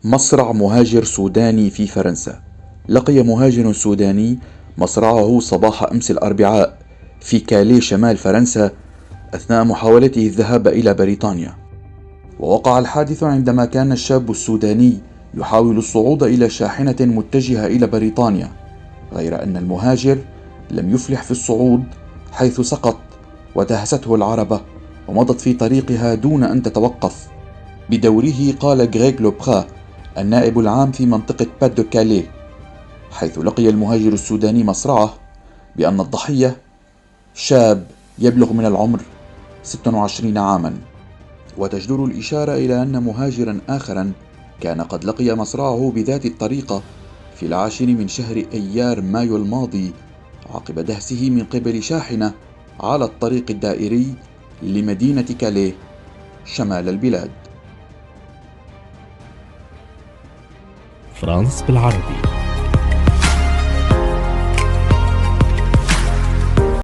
مصرع مهاجر سوداني في فرنسا. لقي مهاجر سوداني مصرعه صباح أمس الأربعاء في كاليه شمال فرنسا أثناء محاولته الذهاب إلى بريطانيا. ووقع الحادث عندما كان الشاب السوداني يحاول الصعود إلى شاحنة متجهة إلى بريطانيا، غير أن المهاجر لم يفلح في الصعود حيث سقط ودهسته العربة ومضت في طريقها دون أن تتوقف. بدوره قال غريغ لوبخا النائب العام في منطقة بات دو كاليه، حيث لقي المهاجر السوداني مصرعه، بأن الضحية شاب يبلغ من العمر 26 عاما. وتجدر الإشارة إلى أن مهاجرا آخرا كان قد لقي مصرعه بذات الطريقة في 10 من شهر أيار مايو الماضي عقب دهسه من قبل شاحنة على الطريق الدائري لمدينة كاليه شمال البلاد. فرانس بالعربي.